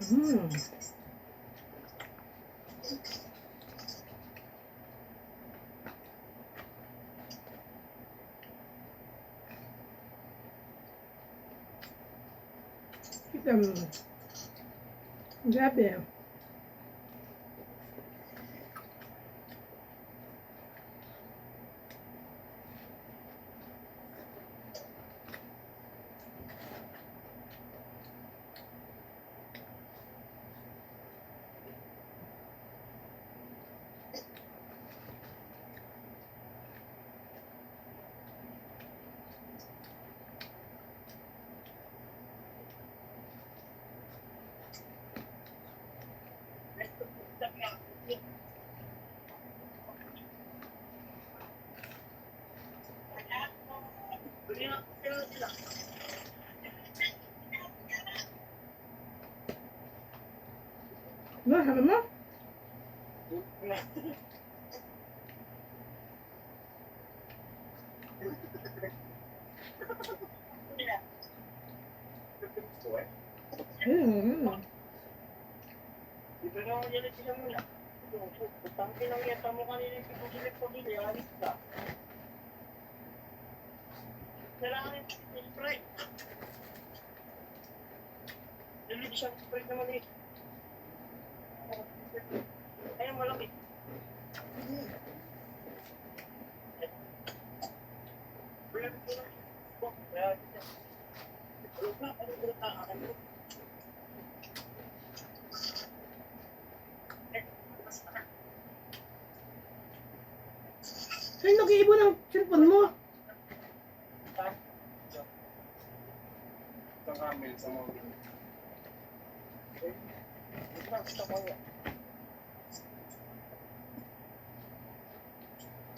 Hmm. Kita mo. Grabe. Ano, sabi mo? Ito na ako dyan sila muna. Putang pinangyata mo kanina yung pipagilip ko dito, alis ka. Kailangan yung spray. Dali di siyang spray naman eh. Ayun, malamig. Saan nag-iibo ng cellphone mo? Sa camel, sa mga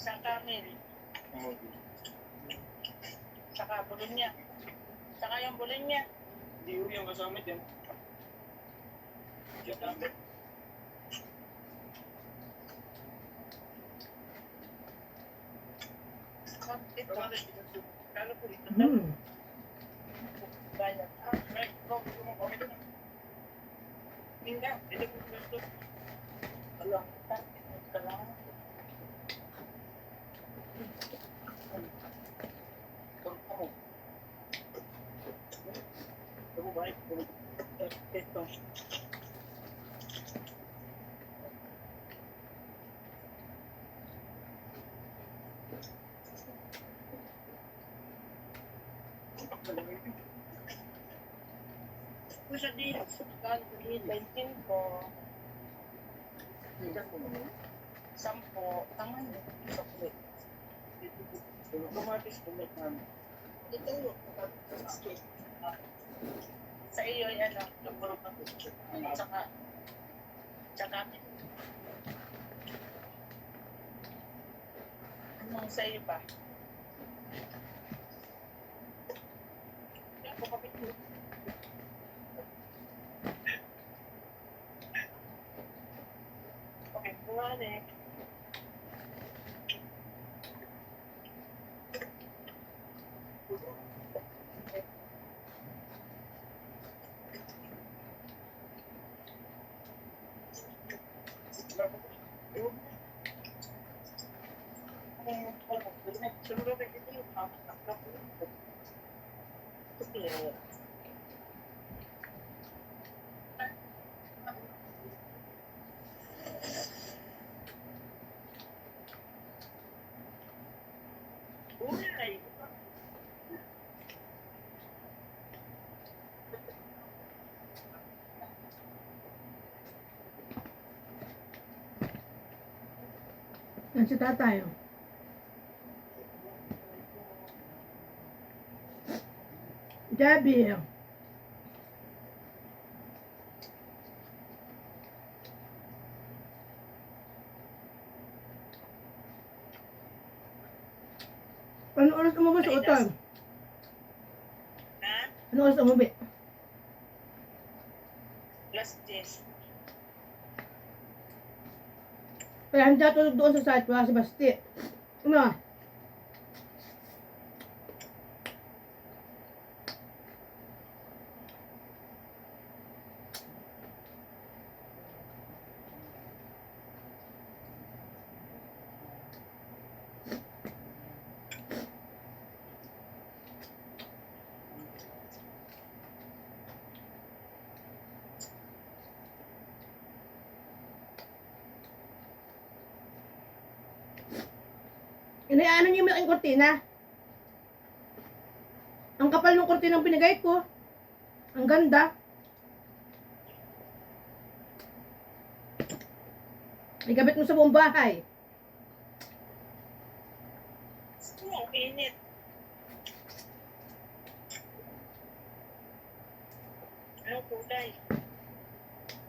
sa camel. Saka bulin niya. Saka yung bulin niya. Hindi yung kasama dyan. Hmm. Sa di, sa ko. Sampo, tama yun. Chocolate. Kumatis ulit namin. Ito yun. Sa iyo ay ano, lumburog na gusto. Tsaka anong sa iyo pa? Ako kapit mo. Okay, buwan eh. Yan si tatay. Oh. Debbie. Ano oras umuwi sa utang? Ha? Ano oras umuwi? Last days. Kaya hindi tulog doon sa site wala si Basti. Ano? Inaano niyo yung malaking kortina? Ang kapal ng kortina ang pinagay ko. Ang ganda. Igabit mo sa buong bahay. Oo, init. Anong kulay?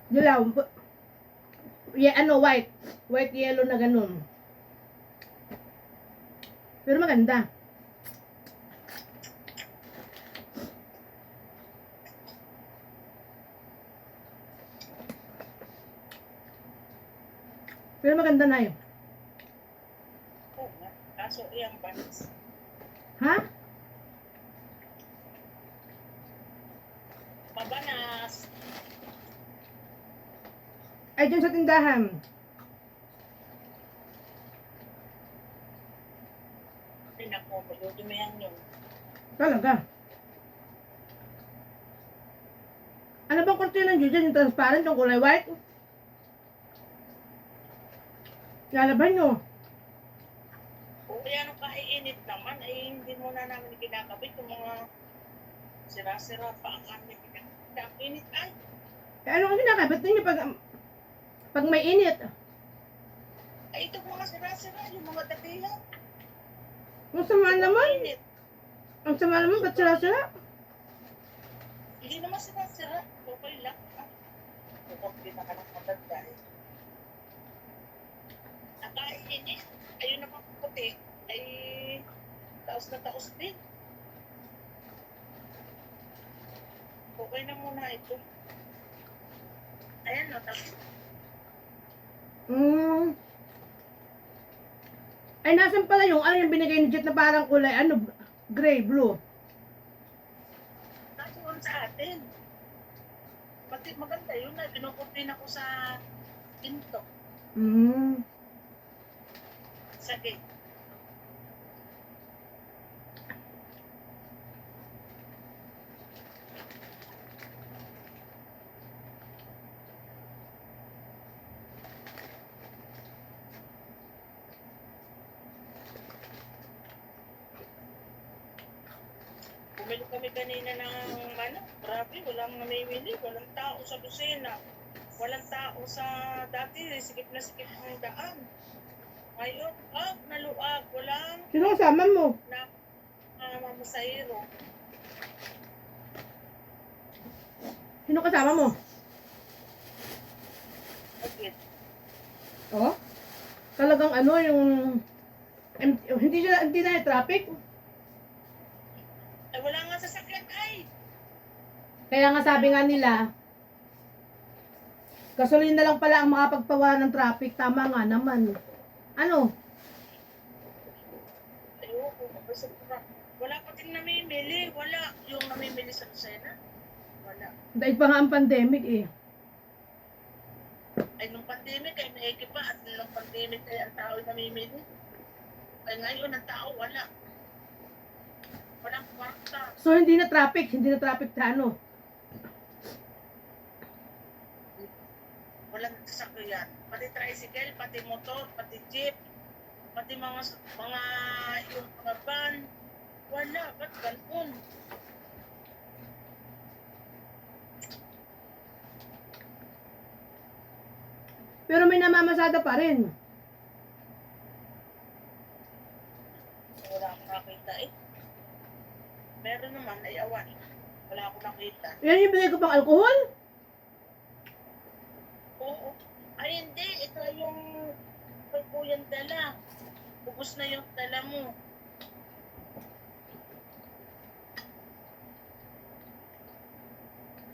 Dilaw. Ano, white. White, yellow na ganun. Pero maganda. Pero maganda na yun. Oo nga. Kaso iyang banis. Ha? Mabanas. Ay, dyan sa tindahan. Pinako, madudumihan yun. Talaga. Ano bang kortina nyo dyan? Yung transparent, yung kulay white? Lalaban nyo. Kung kaya nung kaiinit naman, ay hindi mo na namin kinakabit yung mga sira-sira pa ang aming kinakabit. Ay, Eh, ano ang kinakabit ninyo pag may init? ay itong mga sira-sira, yung mga dakilan. Ang sama naman. Init. Ang sama naman, ba't sila-sila? Hindi naman sira-sira. Okay lang. Kung pinaka ng matanda eh. Nakainit. Ayun naman puti. Ay taos na taos din. Okay na muna ito. Ayan no, tapos Ay, nasan pala yung ano yung binigay ni Jet na parang kulay, ano, gray, blue. nasuon sa atin. Pati maganda yun na kinukutin ako sa pinto. Sa gate. Bumili kami kanina ng grabe, walang namimili, walang tao sa kusina. Walang tao sa dati, sikip na sikip ang daan. Ngayon, naluag, walang Sino kasama mo? mamasahiro. Sino kasama mo? Bakit? Oh? Talagang ano, yung hindi na traffic. Ay, wala nga sasakyan, ay! Kaya nga sabi nga nila, gasolina lang pala ang makapagpawa ng traffic. Tama nga naman. Ano? Ayoko, mabasag na. Wala pa din namimili, wala. Yung namimili sa kusina, wala. Dahil pa nga ang pandemic eh. Ay, nung pandemic, ay naiki pa. At nung pandemic, ay ang tao namimili. Ay, ngayon, ang tao, wala. Walang kwarta. So hindi na traffic sa ano. Walang sasakyan. Pati tricycle, pati motor, pati jeep, pati mga yung mga van. Wala, ba't ganun? Pero may namamasada pa rin. Wala akong nakita eh. Meron naman, ay awan. Wala akong nakita. Yan yung binigay ko pang alcohol? Oo. Ay hindi, ito yung kay Kuyang dala. Ubus na yung dala mo.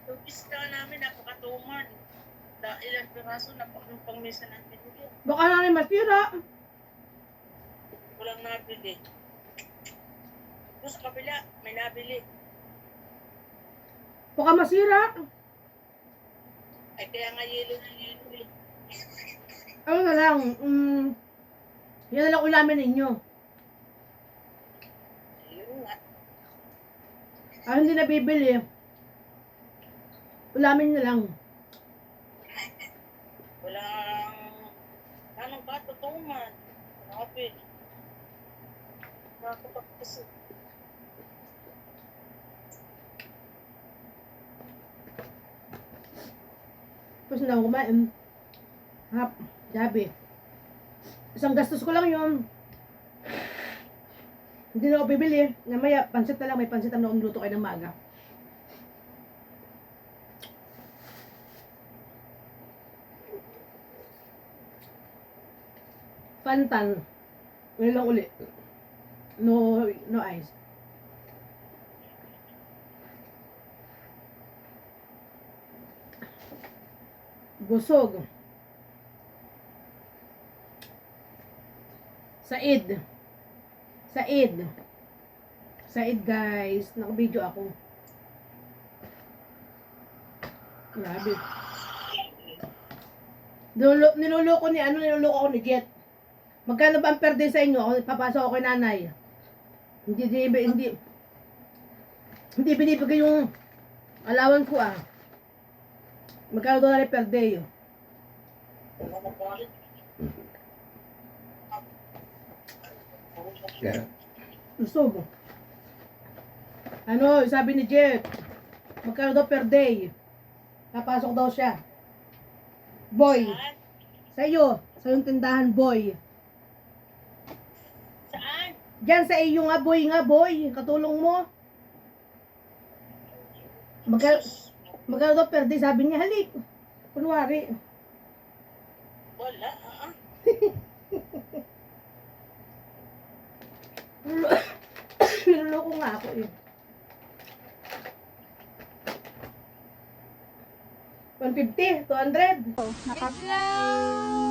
Yung iska namin, napakatuman. Ilang piraso, pang-misa ng binigyan. Baka na rin matira. Walang nabili. Doon sa kabila, may nabili. Baka masira. Ay kaya nga yelo na yelo eh. Ano na lang, yan na lang ulamin ninyo. Ayun nga. Hindi na bibili. Ulamin na lang. Walang... Anong ba? Tutuman. Nabili. Nakakapagpasok. Tapos na ako kumain. Hap, gabi. Isang gastos ko lang yun. Hindi na ako bibili. Namaya, pansit na lang. May pansit na akong luto kayo ng maga. Pantan. Ngayon lang uli. No ice. Busog. Said. Said. Said guys. Naka-video ako. Grabe. Niluloko niluloko ako ni Jet. Magkano ba ang per day sa inyo? Ako papasok ako kay nanay. Hindi binibigay yung alawan ko ah. Magkano doon per day? Wala na balik. Yeah. Busog. Ano, sabi ni Jet, magkano daw per day? Papasok daw siya. Boy. Saan? Sa iyo. Sa yung tindahan, boy. Saan? Diyan sa iyo nga, boy. Katulong mo. Magkano daw per day? Sabi niya, halik. Kunwari. Wala. Niloloko nga ako eh. 150, 200. Hello!